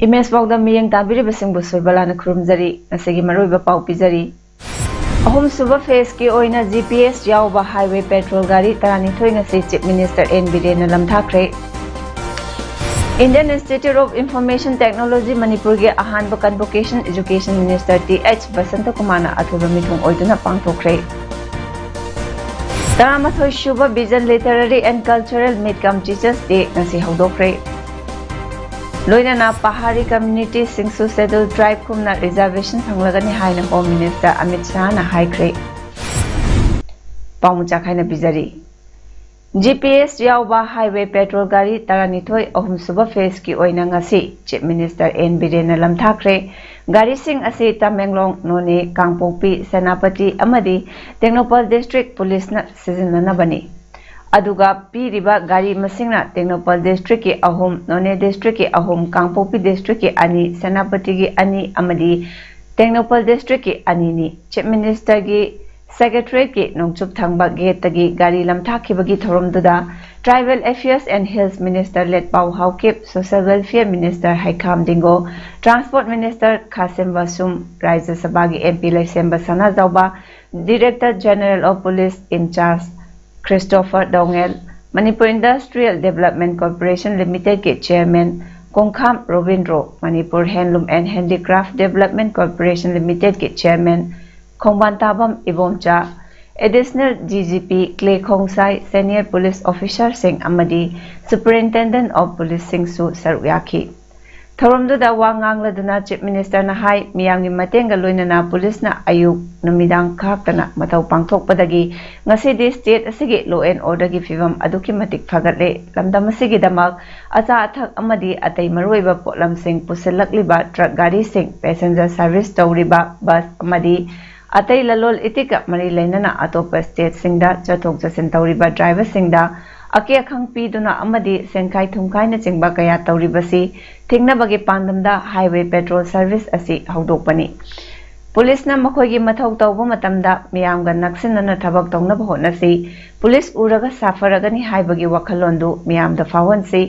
Image PAODAM miyang tabiri basing busoi balana khurumjari asegi maroiba pau pijari ahum suba phase ki oina GPS yauba highway petrol gari tarani thoi ngasi Chief Minister N Birena lamthakre Indian Institute of Information Technology Manipur ge ahanba convocation Education Minister TH Basanta Kumana athuba mithung oiduna pangthokre Taramathoi Shuba Vision Literary and Cultural Midterm Teachers Day ngasi haudokre Loinana Pahari Community Singsu Scheduled Tribe Kumna Reservation Panglagani Haina Home Minister Amit Shah na haikre Paumucha Khaina Bijari GPS Yauba Highway Petrol Gari Taranithoi Ahum Suba Phase Ki Oina ngasi Chief Minister N Birena lamthakre Gari Sing asi Tamenglong None Kangpokpi Senapati Amadi Tengnoupal District Police na sizinanabani Aduga piriba gari masingna Tengnoupal District ki ahum None District ki ahum Kangpokpi District ki ani Senapati ki ani amadi Tengnoupal District ki ani ni Chief Minister ki Secretary ki nongchup thangba gate tagi gari lamthakibagi thoromduda Tribal Affairs and Hills Minister Let Pau Haukip Social Welfare Minister Haikam Dingo Transport Minister Kasim Basum Rajya Sabha ki MP Laisemba Sana Zauba Director General of Police in charge Christopher Dongel, Manipur Industrial Development Corporation Limited ke Chairman Kongkham Robindro, Manipur Handloom and Handicraft Development Corporation Limited ke Chairman Khongbantabam Ibomcha, Additional DGP Clay Khongsai, Senior Police Officer Singh Amadi, Superintendent of Police Singh Su Saruyaki. Thoromduda wangangladuna Chief Minister na hai miyangni matenga loinana police na ayuk namidang kaktana matau pangthokpadagi ngasi di state asigi law and order gi fivam aduki matik phagatle lamdam asigi damak acha athak amadi atai maroiba potlam sing pusilakliba truck gari sing passenger service tawriba bus amadi atai lalol itika mari lainana atopa state singda chathok chasin tawriba driver singda Ake akhang piduna amadi senkai thumkai na chingba kaya tawribasi thingna bagi pandamda highway petrol service asi haudokpani police na makhoigi mathau tawba matamda miyamga naksinana thabak tawna bahonasi police uraga safaragani haibagi wakhalondu miyamda fawansi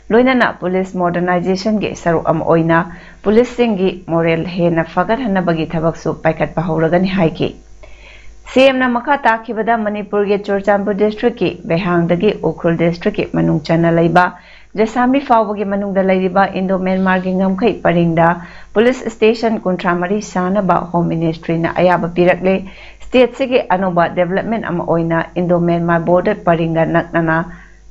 loinana police modernization ge saru am oina police singi moral hena fagar hana bagi thabak su paikat pahoragani haiki CM na makata kibada Manipur ge Churchandpur district ki Behangdagi Ukhul district ki manung chana laiba Jasami Fawba ge manung da laiba Indo Myanmar ge ngamkhai paringda police station Kuntramari sana ba home ministry na ayaba pirakle state sige anoba development ama oina Indo Myanmar border paringa naknana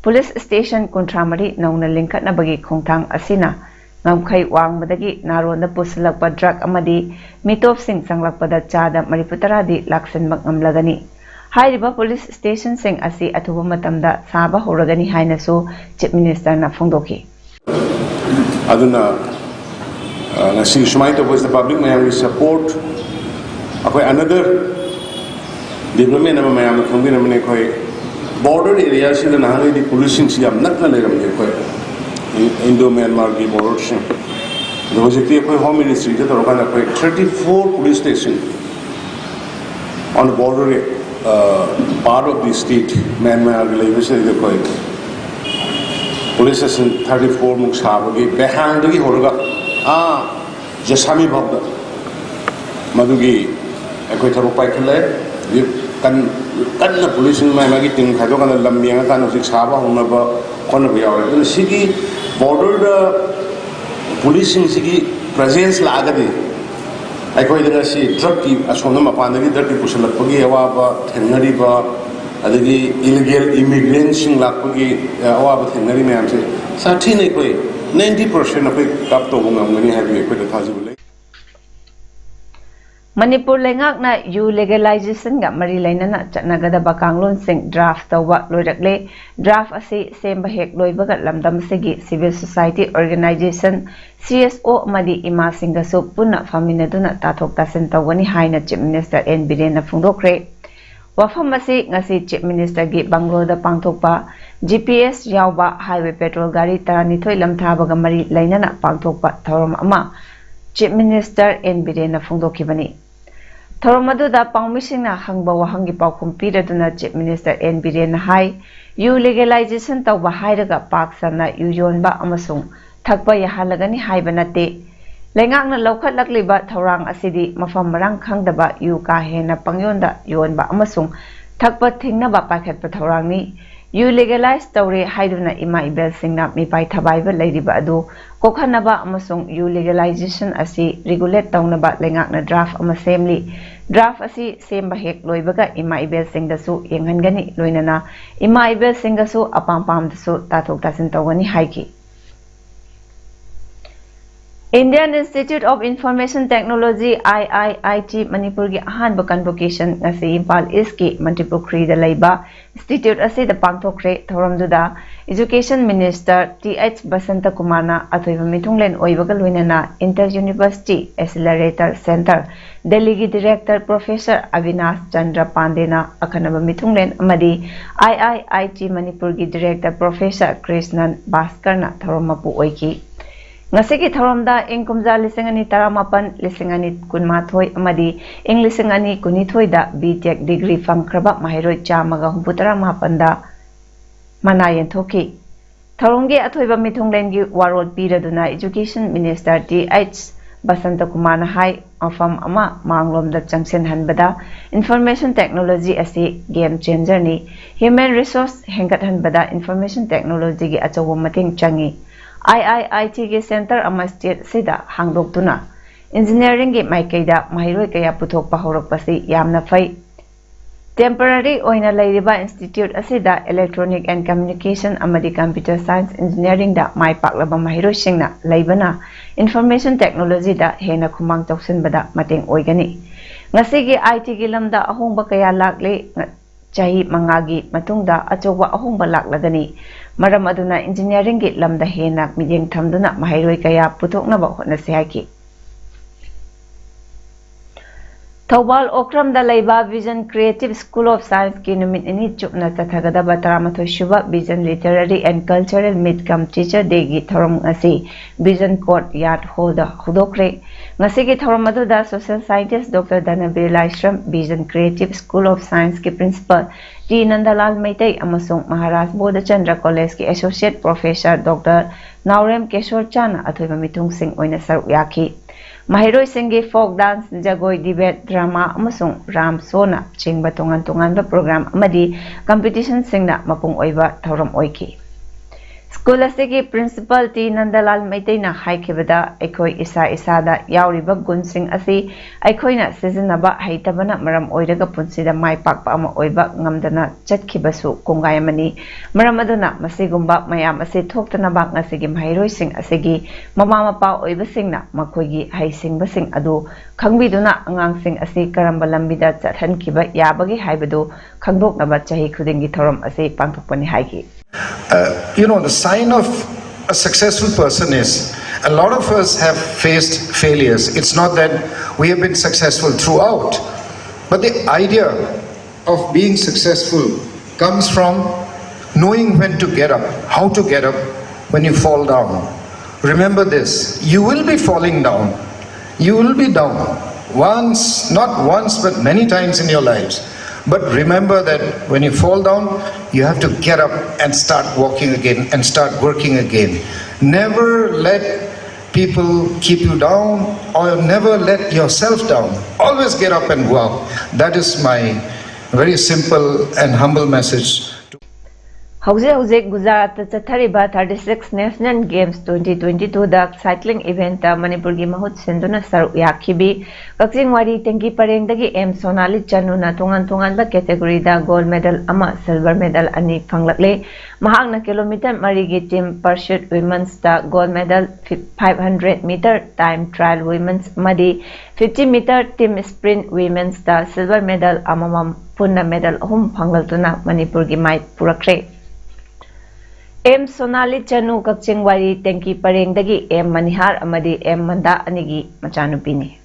police station Kuntramari nauna lingkat na bagi khongthang asina ngamkhai wangmadagi naronda puslakpa drug amadi mitop sing sanglakpada chada mariputara di laksen magamlagani hairiba police station sing asi athuba matamda saba horagani haina so Chief Minister na phongdoki aduna ngasi sumai to was the public mayam support akoi another development ama mayam khongina mane koi border areas in the nahani di policing siam nakna leram koi Indo Myanmar की border से दोस्ती कोई home ministry के तरफ का कोई 34 police station on the border part of the state Myanmar के लिए वैसे इधर कोई police station 34 मुख्यालय की बेहांग की होगा जैसामी भक्त मधुगी कोई तरफ पाई खले ये कन्न police में मैं की टीम खाजो का लंबियाँ का नौसिक साबा होना बा कौन भी आ रहा है तो सिकी border policing sigi presence lagadi aikoi daga si drug ki asona mapanda gi drug ki pusalapagi awaba thenari ba adagi illegal immigrants sing lakpagi awaba thenari mayam se sathi nei koi 90% of kap to ngam ngani ha bi koi thaji bule Manipur lengakna yu legalization ga mari lainana chatnagadaba kanglon sing draft tawwa loirakle draft asi semba hek loibaga lamdam segi civil society organization CSO amadi ima singa su punna faminaduna tathok tasin tawani haina Chief Minister N Birena phungdokre wafam asi ngasi Chief Minister gi Bangloda pangthokpa GPS yawba highway petrol gari taranithoi lamthabaga mari lainana pangthokpa thorom ama Chief Minister N Birena phungdokibani Thoromaduda Pangmisingna hangba wahangi paukhum piraduna Chief Minister N Birena hai yu legalization tawba hairaga paksana yu yonba amasung thakpa yahalagani haiba nate lengakna laukhatlakliba thorang asidi mafam marang khangdaba yu ka hena pangyonda yonba amasung thakpa thingnaba paikhatpa thorangni yu legalize tawre haiduna ima ibel singna mipai thabaiba leiriba adu kokhanaba amasung yu legalization asi regulate tawnaba lengakna draft ama semli draft asi semba hek loibaga ima ibel singdasu yenghangani loinana ima ibel singdasu apampam dasu tathok tasin tawani haiki Indian Institute of Information Technology IIIT Manipur gi ahanba convocation ngasi Impal East ki Manipuri da laiba institute ase da pangthokre thoramduda Education Minister TH Basanta Kumarna athoiba mithunglen oibaga loinana Inter University Accelerator Center Delhi gi Director Professor Avinash Chandra Pandena akhanaba mithunglen amadi IIIT Manipur gi Director Professor Krishnan Bhaskarna thoramapu oiki Ngasigi thoramda ingkumja lisingani taramapan lisingani kunmathoi amadi ing lisingani kunithoi da BTech degree fangkraba mahiroi chamaga humputara mapanda manayen thoki thorongge athoiba mithunglengi warol piraduna Education Minister TH Basanta Kumar hai afam ama manglomda changsen hanbada information technology asi game changer ni human resource hengat hanbada information technology gi achawo mating changi IIIT ge center ama state sida hangdoktuna engineering ge maikaida mahiroi kaya puthokpa horakpasi yamna fai temporary oina leiriba institute asida electronic and communication amadi computer science engineering da mai paklaba mahiroi singna leibana information technology da hena khumang toksin bada mateng oigani ngasi ge IT ge lamda ahongba kaya lakle chahi mangagi matungda achoba ahongba laklagani maram aduna engineering gi lamda hena mideng thamduna mahairoi kaya puthoknaba hotnasi haiki Thawbal Okram da laiba Vision Creative School of Science ki numit ini chupna tathagadaba taramathoi shuba Vision Literary and Cultural Meet-cum Teacher Day gi thorom ngasi Vision Court Yard Hall da hudokre ngasi gi thorom aduda Social Scientist Dr. Dhanabir Laishram Vision Creative School of Science ki Principal T. Nandalal Maitai amasung Maharaj Bodha Chandra College ki Associate Professor Dr. Naurem Keshwar Chana athoiba mithung sing oina saruk yaki Mahiroi singi folk dance jagoi debate drama amasung ram sona chingba tongan ba program amadi competition singna mapung oiba thoram oiki School asigi principal T. Nandalal Maitai na haikibada aikoi isa da yauriba gun sing asi aikoi na sizinaba haitabana maram oiraga punsida mai pakpa ama oiba ngamdana chatkibasu kungayamani maram aduna masigumba mayam asi thoktanaba ngasigi mahiroi sing asigi mama mapa oiba singna makoigi haisingba sing adu khangbiduna angang sing asi karamba lambida chathankiba yabagi haibadu khangdoknaba chahi khudingi thoram asi pangthokpani haigi The sign of a successful person is a lot of us have faced failures. It's not that we have been successful throughout, but the idea of being successful comes from knowing when to get up, how to get up when you fall down. Remember this, you will be falling down. You will be down once, not once, but many times in your lives. But remember that when you fall down, you have to get up and start walking again and start working again. Never let people keep you down or never let yourself down. Always get up and go out. That is my very simple and humble message. Hauze Gujarat Chathariba 36 National Games 2022 da cycling event ta Manipur gi mahut senduna saruk yakhibi Kakching wari tengi pareng dagi M Sonali Chanuna tungan ba category da gold medal ama silver medal ani phanglakle mahakna kilometer mari gi team pursuit women's da gold medal 500 meter time trial women's madi 50 meter team sprint women's da silver medal amamam punna medal hum phanglaltuna Manipur gi mai purakre M Sonali Chanu Kakching wari tenki pareng dagi M Manihar amadi M Manda anigi machanupini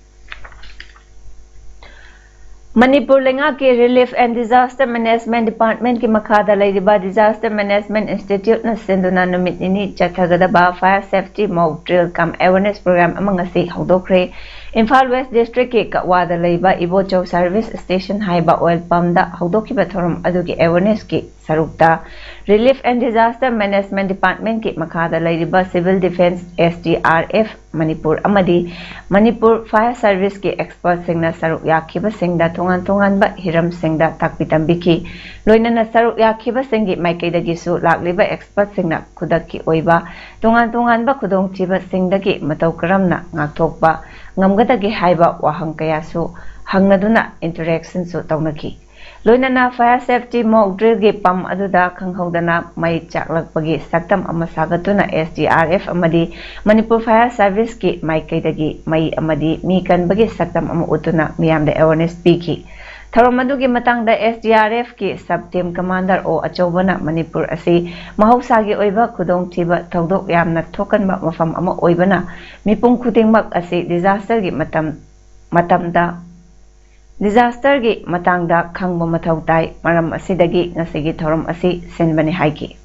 Manipur lenga ke Relief and Disaster Management Department ki makhada laiba Disaster Management Institute na senduna numit ini chathagadaba fire safety mock drill kam awareness program amang asi haudokre Imphal West District ki Kakwada laiba Ibocho Service Station haiba oil pump da haudokiba thorum adugi awareness ki sarukta Relief and Disaster Management Department ki makhada laiba Civil Defense SDRF Manipur amadi Manipur Fire Service ki expert singna saruk yakhiba singda tungan ba hiram singda takpitambiki loinana saruk yakhiba singi maikaidagi su lakliba expert singna khudaki oiba tungan ba khudong chiba singdagi matau karamna ngakthokba ngamgadagi haiba wahang kaya su hangaduna interaction su taunaki loinana fire safety mock drill gi pam aduda khanghodana mai chaklakpagi saktam ama sagatuna SDRF amadi Manipur Fire Service ki mai kaidagi mai amadi mi kanbagi saktam ama utuna miyamda awareness piki Tharamaduggi matangda SDRF ki sub team commander o achobana Manipur asi mahausagi oiba khudong thiba thodok yamna thokanba mafam ama oibana mipung khudingmak asi disaster gi matamda disaster gi matangda khangba mathau tai maram asidagi ngasigi thorum asi senbani haiki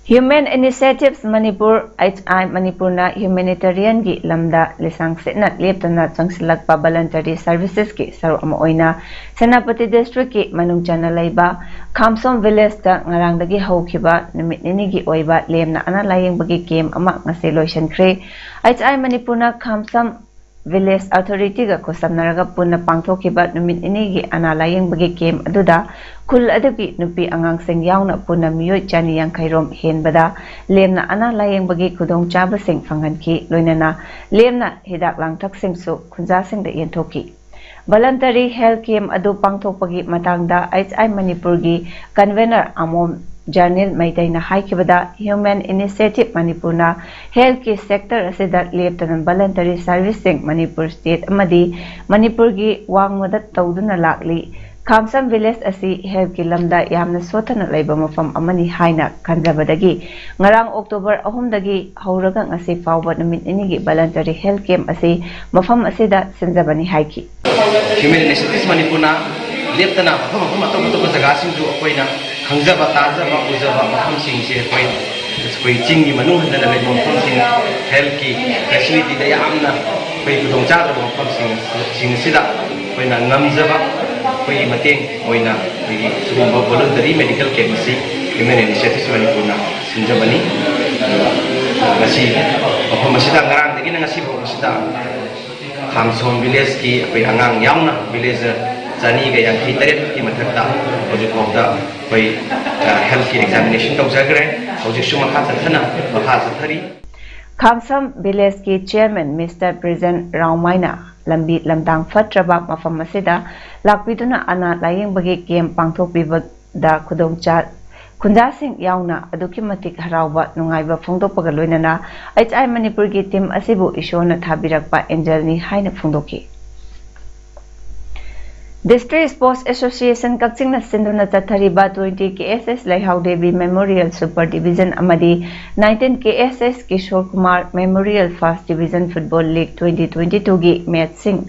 Human Initiatives Manipur HI Manipurna humanitarian gi lamda lisang setna leptana changsilakpa voluntary services ki saru ama oina Senapati district ki manungchana laiba Khamsom village ta ngarangdagi hawkhiba numit nini gi oiba lemna ana layingbagi game ama ngase loisankhre HI Manipurna Khamsom Village Authority ga kosamnaraga punna pangthokiba numit ini gi ana layingbagi game aduda kul adugi nupi angang sing yauna punna miyoi chani yankairom henbada lemna ana layingbagi khudong chaba sing phanganki loinana lemna hidak langthak sing su khunja sing da yenthoki voluntary health camp adu pangthokpagi matangda HI Manipur gi convener amom Journal Maitaina Haikibada Human Initiative Manipurna Health Care Sector asida leptanan voluntary servicing Manipur State amadi Manipur gi wangmada tawduna lakli Khamsam Village asi health ki lamda yamna sothana laiba mafam amani haina kanjabadagi ngarang October 3 dagi hauraga ngasi fawba numit inigi voluntary health camp asi mafam asida senjabani haiki Human Initiatives Manipurna leptana mafam atop jaga singju akoina khangzaba tajaba uzaba mafam singse koi chinggi manung hana lai mafam sing health ki facility da yamna koi kudong chada mafam sing sida koina ngamzaba koi mateng oina koi sugumba voluntary medical camp si Human Initiatives Manipurna sinjabani ngasi mafam asida ngarang dagi ngasi mafam asida Khamsom village ki koi angang yauna village Zani ga yang hitaret ki mathakta hojik hokda koi health ki examination tawjagre hojik shuma kha sathana makha sathari Khamsam Village ki chairman Mr. President Raumaina lambi lamdang fatraba mafam asida lakpiduna ana layingbagi game pangthokpiba da khudongcha khunjasing yauna aduki matik harauba nungaiba phongdokpaga loinana HI Manipur gi team asibu ishona thabirakpa angel ni haina phongdoki District Sports Association Kakching na sinduna chathariba 20 KSS Laihau Devi Memorial Super Division amadi 19 KSS Kishore Kumar Memorial First Division Football League 2022 gi match sing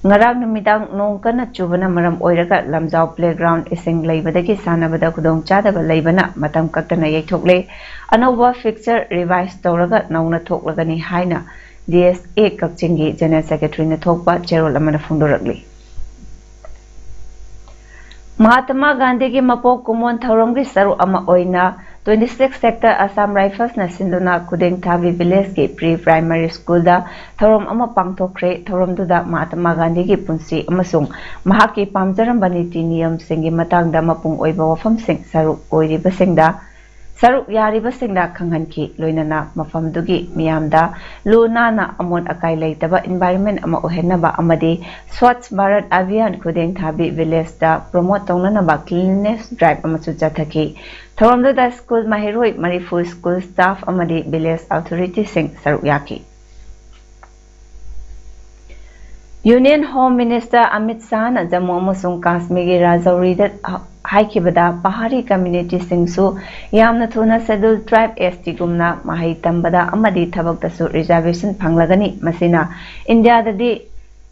ngarang numidang nong kana chubana maram oiraga lamjau playground ising leibadagi sanabada khudong chadaba leibana matam kaktana yaithokle anova fixture revise tawraga nauna thoklagani haina DSA Kakching gi General Secretary na thokpa cherol amana phungdorakli Mahatma Gandhi ki mapok kumon thauram ki saru ama oina 26 sector Assam Rifles na sinduna Kudeng Thabi village ki pre-primary school da thorom ama pangthokre thorom du da Mahatma Gandhi ki punsi amasung mahaki pamjarambani ti niyam singi matang da mapung oiba wafam sing saruk oiriba singda saruk yariba singda khanghanki loinana mafamdugi miyamda lunana amon akai leitaba environment ama ohenaba amadi Swachh Bharat Abhiyan Kudeng Thabi village da promote tongnana ba cleanliness drive amachu jathaki thoramda da school mahiroi Manipuri school staff amadi village authority sing saruk yaki Union Home Minister Amit Shah na Jammu amasung Kashmir gi Rajouri da haikibada Pahari community singsu yamna thuna scheduled tribe ST gumna mahai tambada amadi thabak dasu reservation phanglagani masina India dadi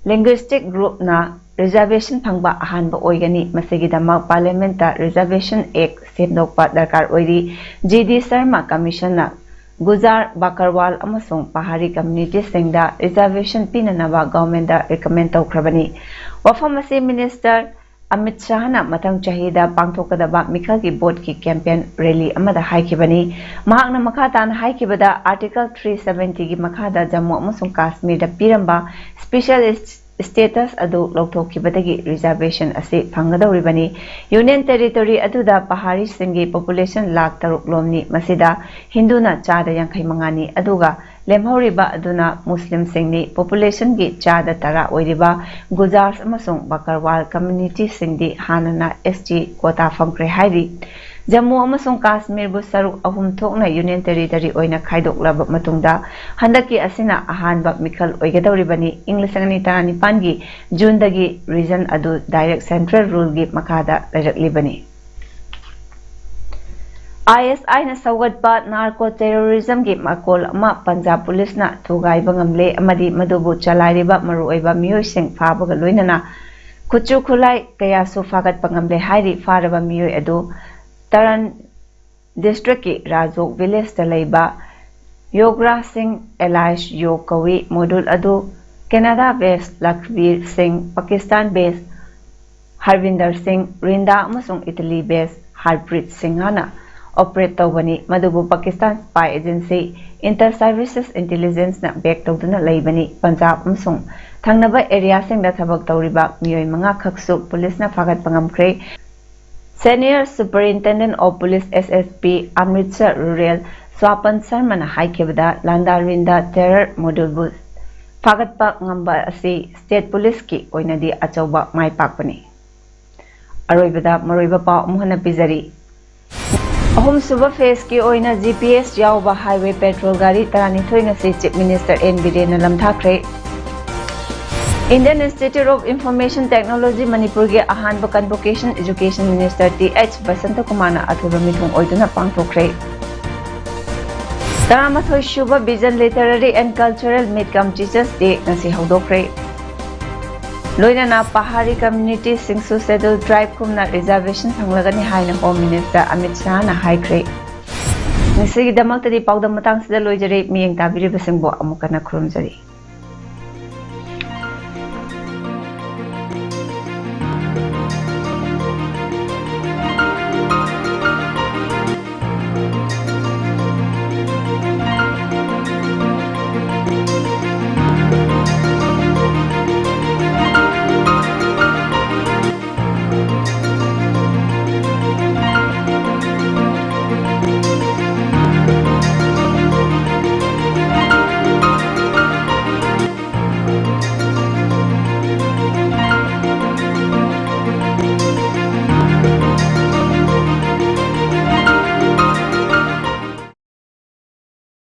linguistic group na reservation phangba ahanba oigani masigi dama parliament da reservation act semdokpa darkar oiri GD Sharma commission na Gujar Bakarwal amasung Pahari community singda reservation pinanaba government da recommend tawkrabani wafam ase minister Amit Shah na matang chahida pangthokadaba mikhal ki board ki campaign rally amada haikibani mahakna makhatan haikibada article 370 gi makhada Jammu amasung Kashmir da piramba special status adu lawthokibadagi reservation ase phangadawribani union territory aduda Pahari singi population lakh taruk lomni masida Hindu na chada yankhai mangani aduga lemhoriba aduna Muslim singni population gi chada tara oiriba Gujars amasung Bakarwal community singdi hanana ST quota famkre hairi Jammu amasung Kashmir bu saruk ahum thokna union territory oina khaidoklaba matungda handaki asina ahanba mikhal oigadawribani English angani tarani pangi June dagi region adu direct central rule gi makada lailaklibani ISI na sawatpa narco terrorism gi makol ama Punjab police na thugai bangamle amadi madubu chalairiba maruoiba miyoi sing fabaga loinana kuchu khulai kaya su fagat pangamle hairi faraba miyoi adu Taran district ki Rajok village talaiba Yogra Singh Elias Yokawi modul adu Canada based Lakbir Singh Pakistan based Harvinder Singh Rinda amasung Italy based Harpreet Singh hana operate tawbani madubu Pakistan spy agency inter services intelligence na back tawduna laibani Punjab amasung thangnaba area sing da thabak tawriba miyoi manga khaksu police na fagat pangamkre Senior Superintendent of Police SSP Amritsar Rural Swapan Sharma na haikibada Landarinda Terror Module Bus fagatpa ngamba asi State Police ki oinadi achauba maipakpani aroibada maroiba pau muhana pizari ahum suba phase ki oina GPS yauba highway petrol gari tarani thoinga si Chief Minister N Birena lamthakre Indian Institute of Information Technology Manipur ge ahanba convocation Education Minister TH Basanta Kumar na athuba mithung oiduna pangthokre Taramathoi Shuba Vision Literary and Cultural Meet Teachers Day nasi haudokre Loinana Pahari community singsu scheduled tribe kumna reservation phanglagani haina Home Minister Amit Shah na haikre Nisigi damaktadi PAODAM matang sida loijare miyeng tabiri basingbo amukana khurumjari